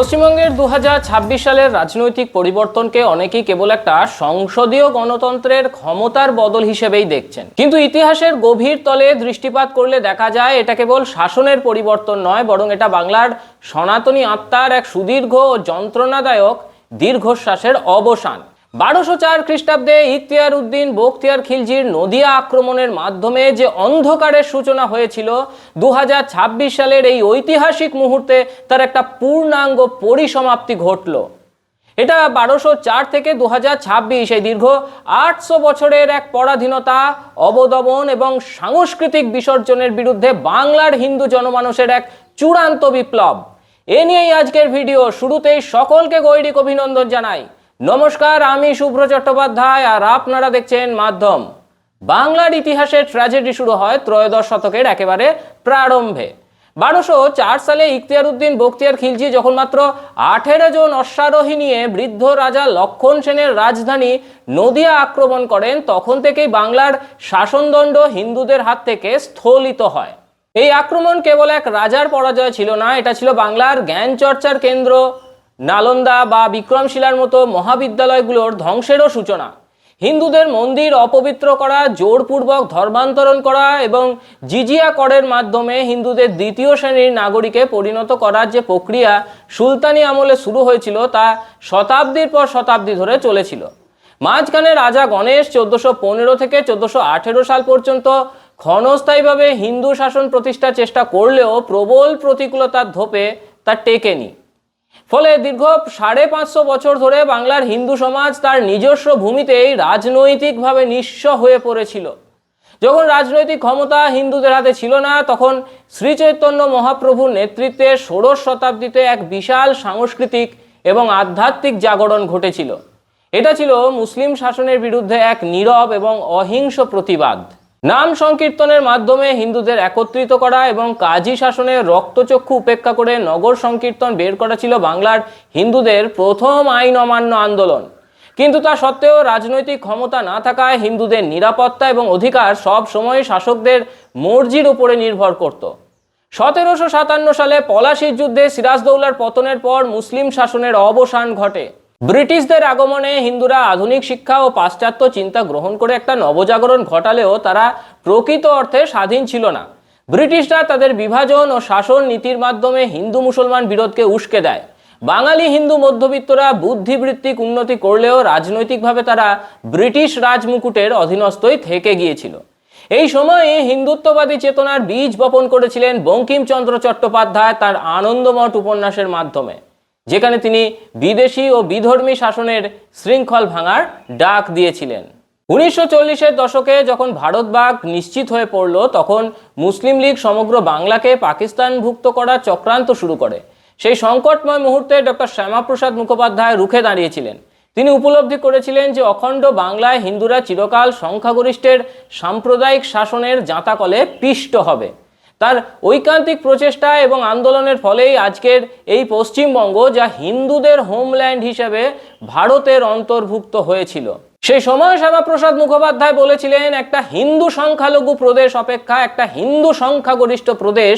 পশ্চিমবঙ্গের 2026 সালের রাজনৈতিক পরিবর্তনকে অনেকেই কেবল একটা সংসদীয় গণতন্ত্রের ক্ষমতার বদল হিসেবেই দেখছেন, কিন্তু ইতিহাসের গভীর তলে দৃষ্টিপাত করলে দেখা যায় এটা কেবল শাসনের পরিবর্তন নয়, বরং এটা বাংলার সনাতনী আত্মার এক সুদীর্ঘ ও যন্ত্রণাদায়ক দীর্ঘশ্বাসের অবসান। 1204 খ্রিস্টাব্দে ইখতিয়ার উদ্দিন বখতিয়ার খিলজির নদিয়া আক্রমণের মাধ্যমে যে অন্ধকারের সূচনা হয়েছিল, 2026 সালের এই ঐতিহাসিক মুহূর্তে তার একটা পূর্ণাঙ্গ পরিসমাপ্তি ঘটল। এটা 1204 থেকে 2026 এই দীর্ঘ 800 বছরের এক পরাধীনতা, অবদমন এবং সাংস্কৃতিক বিসর্জনের বিরুদ্ধে বাংলার হিন্দু জনমানসের এক চূড়ান্ত বিপ্লব। এ নিয়েই আজকের ভিডিও। শুরুতেই সকলকে গৈরিক অভিনন্দন জানাই। নমস্কার, আমি শুভ্র চট্টোপাধ্যায় আর আপনারা দেখছেন মাধ্যম। বাংলার ইতিহাসের ট্র্যাজেডি শুরু হয় ত্রয়োদশ শতকের একেবারে প্রারম্ভে। 1204 সালে ইখতিয়ার উদ্দিন বখতিয়ার খিলজি যখন মাত্র 18 জন অশ্বারোহী নিয়ে বৃদ্ধ রাজা লক্ষণ সেনের রাজধানী নদিয়া আক্রমণ করেন, তখন থেকেই বাংলার শাসনদণ্ড হিন্দুদের হাত থেকে স্থলিত হয়। এই আক্রমণ কেবল এক রাজার পরাজয় ছিল না, এটা ছিল বাংলার জ্ঞান চর্চার কেন্দ্র নালন্দা বা বিক্রমশিলার মতো মহাবিদ্যালয়গুলোর ধ্বংসেরও সূচনা। হিন্দুদের মন্দির অপবিত্র করা, জোরপূর্বক ধর্মান্তরণ করা এবং জিজিয়া করের মাধ্যমে হিন্দুদের দ্বিতীয় শ্রেণীর নাগরিকে পরিণত করার যে প্রক্রিয়া সুলতানি আমলে শুরু হয়েছিল, তা শতাব্দীর পর শতাব্দী ধরে চলেছিল। মাঝখানে রাজা গণেশ 1415 থেকে 1418 সাল পর্যন্ত ক্ষণস্থায়ীভাবে হিন্দু শাসন প্রতিষ্ঠার চেষ্টা করলেও প্রবল প্রতিকূলতার ধোপে তা টেকেনি। ফলে দীর্ঘ 550 বছর ধরে বাংলার হিন্দু সমাজ তার নিজস্ব ভূমিতেই রাজনৈতিকভাবে নিঃস্ব হয়ে পড়েছিল। যখন রাজনৈতিক ক্ষমতা হিন্দুদের হাতে ছিল না, তখন শ্রী চৈতন্য মহাপ্রভুর নেতৃত্বে ষোড়শ শতাব্দীতে এক বিশাল সাংস্কৃতিক এবং আধ্যাত্মিক জাগরণ ঘটেছিল। এটা ছিল মুসলিম শাসনের বিরুদ্ধে এক নীরব এবং অহিংস প্রতিবাদ। নাম সংকীর্তনের মাধ্যমে হিন্দুদের একত্রিত করা এবং কাজী শাসনের রক্তচক্ষু উপেক্ষা করে নগর সংকীর্তন বের করা ছিল বাংলার হিন্দুদের প্রথম আইন অমান্য আন্দোলন। কিন্তু তা সত্ত্বেও রাজনৈতিক ক্ষমতা না থাকায় হিন্দুদের নিরাপত্তা এবং অধিকার সব সময় শাসকদের মর্জির উপরে নির্ভর করত। 1757 সালে পলাশির যুদ্ধে সিরাজদৌলার পতনের পর মুসলিম শাসনের অবসান ঘটে। ব্রিটিশদের আগমনে হিন্দুরা আধুনিক শিক্ষা ও পাশ্চাত্য চিন্তা গ্রহণ করে একটা নবজাগরণ ঘটালেও তারা প্রকৃত অর্থে স্বাধীন ছিল না। ব্রিটিশরা তাদের বিভাজন ও শাসন নীতির মাধ্যমে হিন্দু মুসলমান বিরোধকে উস্কে দেয়। বাঙালি হিন্দু মধ্যবিত্তরা বুদ্ধিবৃত্তিক উন্নতি করলেও রাজনৈতিকভাবে তারা ব্রিটিশ রাজমুকুটের অধীনস্থই থেকে গিয়েছিল। এই সময়ে হিন্দুত্ববাদী চেতনার বীজ বপন করেছিলেন বঙ্কিমচন্দ্র চট্টোপাধ্যায় তার আনন্দমঠ উপন্যাসের মাধ্যমে, যেখানে তিনি বিদেশি ও বিধর্মী শাসনের শৃঙ্খল ভাঙার ডাক দিয়েছিলেন। 1940-এর দশকে যখন ভারতভাগ নিশ্চিত হয়ে পড়ল, তখন মুসলিম লীগ সমগ্র বাংলাকে পাকিস্তানভুক্ত করার চক্রান্ত শুরু করে। সেই সংকটময় মুহূর্তে ডক্টর শ্যামাপ্রসাদ মুখোপাধ্যায় রুখে দাঁড়িয়েছিলেন। তিনি উপলব্ধি করেছিলেন যে অখণ্ড বাংলায় হিন্দুরা চিরকাল সংখ্যাগরিষ্ঠের সাম্প্রদায়িক শাসনের জাঁতাকলে পিষ্ট হবে। তার ঐকান্তিক প্রচেষ্টা এবং আন্দোলনের ফলেই আজকের এই পশ্চিমবঙ্গ, যা হিন্দুদের হোমল্যান্ড হিসেবে ভারতের অন্তর্ভুক্ত হয়েছিল। সেই সময় শ্যামাপ্রসাদ মুখোপাধ্যায় বলেছিলেন, একটা হিন্দু সংখ্যালঘু প্রদেশ অপেক্ষা একটা হিন্দু সংখ্যাগরিষ্ঠ প্রদেশ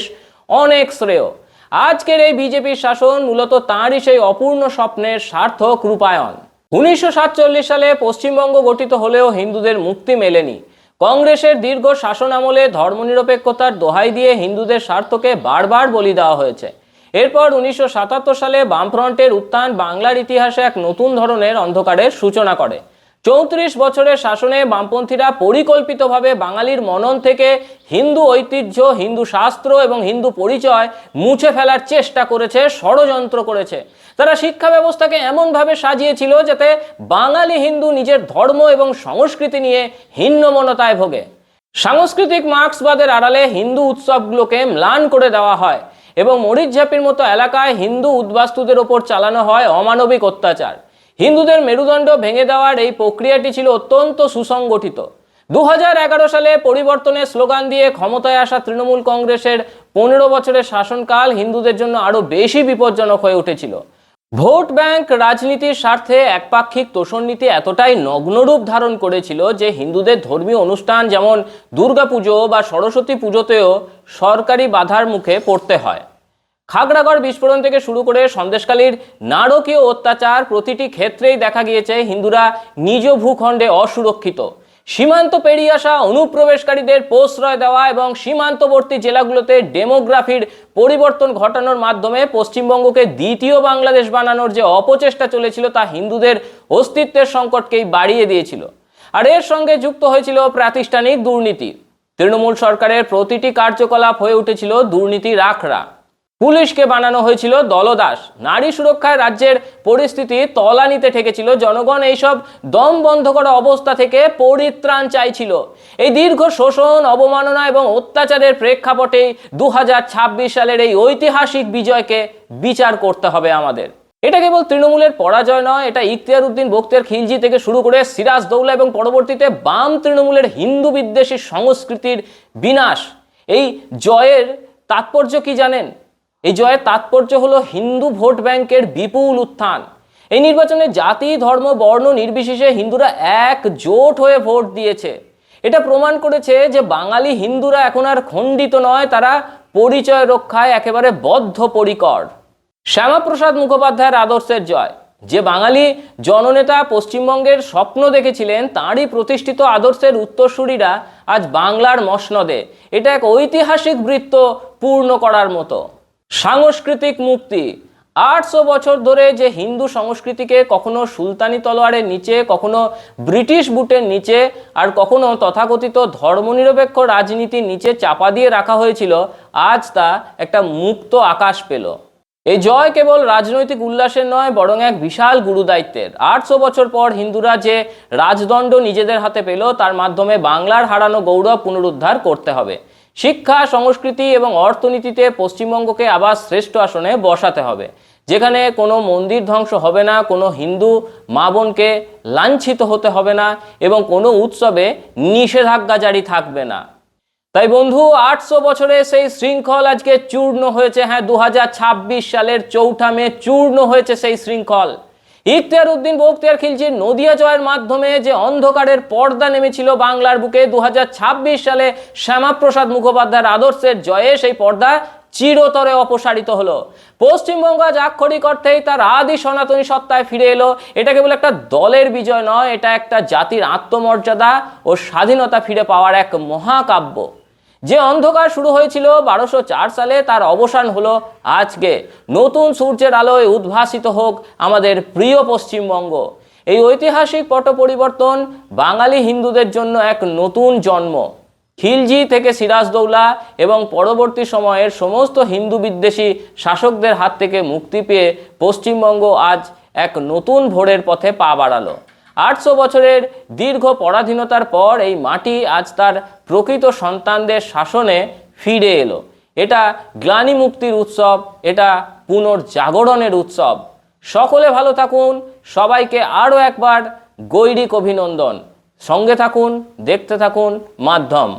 অনেক শ্রেয়। আজকের এই বিজেপির শাসন মূলত তাঁরই সেই অপূর্ণ স্বপ্নের সার্থক রূপায়ণ। 1947 সালে পশ্চিমবঙ্গ গঠিত হলেও হিন্দুদের মুক্তি মেলেনি। কংগ্রেসের দীর্ঘ শাসন আমলে ধর্মনিরপেক্ষতার দোহাই দিয়ে হিন্দুদের স্বার্থকে বারবার বলি দেওয়া হয়েছে। এরপর 1977 সালে বামফ্রন্টের উত্থান বাংলার ইতিহাসে এক নতুন ধরনের অন্ধকারের সূচনা করে। 34 বছরের শাসনে বামপন্থীরা পরিকল্পিতভাবে বাঙালির মনন থেকে হিন্দু ঐতিহ্য, হিন্দু শাস্ত্র এবং হিন্দু পরিচয় মুছে ফেলার চেষ্টা করেছে, ষড়যন্ত্র করেছে। তারা শিক্ষা ব্যবস্থাকে এমনভাবে সাজিয়েছিল যাতে বাঙালি হিন্দু নিজের ধর্ম এবং সংস্কৃতি নিয়ে হীনমন্যতায় ভোগে। সাংস্কৃতিক মার্ক্সবাদের আড়ালে হিন্দু উৎসবগুলোকে ম্লান করে দেওয়া হয় এবং মরিচঝাপির মতো এলাকায় হিন্দু উদ্বাস্তুদের ওপর চালানো হয় অমানবিক অত্যাচার। হিন্দুদের মেরুদণ্ড ভেঙে দেওয়ার এই প্রক্রিয়াটি ছিল অত্যন্ত সুসংগঠিত। 2011 সালে পরিবর্তনের স্লোগান দিয়ে ক্ষমতায় আসা তৃণমূল কংগ্রেসের 15 বছরের শাসনকাল হিন্দুদের জন্য আরো বেশি বিপজ্জনক হয়ে উঠেছিল। ভোট ব্যাংক রাজনীতির স্বার্থে একপাক্ষিক তোষণনীতি এতটাই নগ্নরূপ ধারণ করেছিল যে হিন্দুদের ধর্মীয় অনুষ্ঠান যেমন দুর্গাপুজো বা সরস্বতী পুজোতেও সরকারি বাধার মুখে পড়তে হয়। খাগড়াগড় বিস্ফোরণ থেকে শুরু করে সন্দেশখালীর নারকীয় অত্যাচার প্রতিটি ক্ষেত্রেই দেখা গিয়েছে হিন্দুরা নিজ ভূখণ্ডে অসুরক্ষিত। সীমান্ত পেরিয়ে আসা অনুপ্রবেশকারীদের প্রশ্রয় দেওয়া এবং সীমান্তবর্তী জেলাগুলোতে ডেমোগ্রাফির পরিবর্তন ঘটানোর মাধ্যমে পশ্চিমবঙ্গকে দ্বিতীয় বাংলাদেশ বানানোর যে অপচেষ্টা চলেছিল তা হিন্দুদের অস্তিত্বের সংকটকেই বাড়িয়ে দিয়েছিল। আর এর সঙ্গে যুক্ত হয়েছিল প্রাতিষ্ঠানিক দুর্নীতি। তৃণমূল সরকারের প্রতিটি কার্যকলাপ হয়ে উঠেছিল দুর্নীতির আখড়া। পুলিশকে বানানো হয়েছিল দলদাস। নারী সুরক্ষায় রাজ্যের পরিস্থিতি তলানিতে ঠেকেছিল। জনগণ এইসব দম বন্ধ করা অবস্থা থেকে পরিত্রাণ চাইছিল। এই দীর্ঘ শোষণ, অবমাননা এবং অত্যাচারের প্রেক্ষাপটে 2026 সালের এই ঐতিহাসিক বিজয়কে বিচার করতে হবে আমাদের। এটা কেবল তৃণমূলের পরাজয় নয়, এটা ইখতিয়ার উদ্দিন বখতিয়ার খিলজি থেকে শুরু করে সিরাজদৌল্লা এবং পরবর্তীতে বাম তৃণমূলের হিন্দু বিদ্বেষী সংস্কৃতির বিনাশ। এই জয়ের তাৎপর্য কি জানেন? এই জয়ের তাৎপর্য হলো হিন্দু ভোট ব্যাংকের বিপুল উত্থান। এই নির্বাচনে জাতি, ধর্ম, বর্ণ নির্বিশেষে হিন্দুরা একজোট হয়ে ভোট দিয়েছে। এটা প্রমাণ করেছে যে বাঙালি হিন্দুরা এখন আর খণ্ডিত নয়, তারা পরিচয় রক্ষায় একেবারে বদ্ধপরিকর। শ্যামাপ্রসাদ মুখোপাধ্যায়ের আদর্শের জয়। যে বাঙালি জননেতা পশ্চিমবঙ্গের স্বপ্ন দেখেছিলেন, তাঁরই প্রতিষ্ঠিত আদর্শের উত্তরসূরিরা আজ বাংলার মসনদে। এটা এক ঐতিহাসিক বৃত্ত পূর্ণ করার মতো। সাংস্কৃতিক মুক্তি। 800 বছর ধরে যে হিন্দু সংস্কৃতিকে কখনো সুলতানি তলোয়ারের নিচে, কখনো ব্রিটিশ বুটের নিচে, আর কখনো তথাকথিত ধর্মনিরপেক্ষ রাজনীতির নিচে চাপা দিয়ে রাখা হয়েছিল, আজ তা একটা মুক্ত আকাশ পেল। এই জয় কেবল রাজনৈতিক উল্লাসের নয়, বরং এক বিশাল গুরুদায়িত্বের। 800 বছর পর হিন্দুরা যে রাজদণ্ড নিজেদের হাতে পেল, তার মাধ্যমে বাংলার হারানো গৌরব পুনরুদ্ধার করতে হবে। শিক্ষা, সংস্কৃতি এবং অর্থনীতিতে পশ্চিমবঙ্গকে আবার শ্রেষ্ঠ আসনে বসাতে হবে, যেখানে কোনো মন্দির ধ্বংস হবে না, কোনো হিন্দু মা বোনকে লাঞ্ছিত হতে হবে না এবং কোনো উৎসবে নিষেধাজ্ঞা জারি থাকবে না। তাই বন্ধু, 800 বছরে সেই শৃঙ্খল আজকে চূর্ণ হয়েছে। হ্যাঁ, 2026 সালের 4 মে চূর্ণ হয়েছে সেই শৃঙ্খল। ইখতিয়ার উদ্দিন বখতিয়ার খিলজির নদিয়া জয়ের মাধ্যমে যে অন্ধকারের পর্দা নেমেছিল বাংলার বুকে, 2026 সালে শ্যামাপ্রসাদ মুখোপাধ্যায়ের আদর্শের জয়ে সেই পর্দা চিরতরে অপসারিত হলো। পশ্চিমবঙ্গ আজ আক্ষরিক অর্থেই তার আদি সনাতনী সত্তায় ফিরে এলো। এটা কেবল একটা দলের বিজয় নয়, এটা একটা জাতির আত্মমর্যাদা ও স্বাধীনতা ফিরে পাওয়ার এক মহাকাব্য। যে অন্ধকার শুরু হয়েছিল 1204 সালে, তার অবসান হলো আজকে। নতুন সূর্যের আলোয় উদ্ভাসিত হোক আমাদের প্রিয় পশ্চিমবঙ্গ। এই ঐতিহাসিক পট পরিবর্তন বাঙালি হিন্দুদের জন্য এক নতুন জন্ম। খিলজি থেকে সিরাজদৌল্লা এবং পরবর্তী সময়ের সমস্ত হিন্দু বিদ্বেষী শাসকদের হাত থেকে মুক্তি পেয়ে পশ্চিমবঙ্গ আজ এক নতুন ভোরের পথে পা বাড়ালো। 800 বছরের দীর্ঘ পরাধীনতার পর এই মাটি আজ তার প্রকৃত সন্তানদের শাসনে ফিরে এলো। এটা গ্লানি মুক্তির উৎসব, এটা পুনর্জাগরণের উৎসব। সকলে ভালো থাকুন। সবাইকে আরও একবার গৈরিক অভিনন্দন। সঙ্গে থাকুন, দেখতে থাকুন মাধ্যম।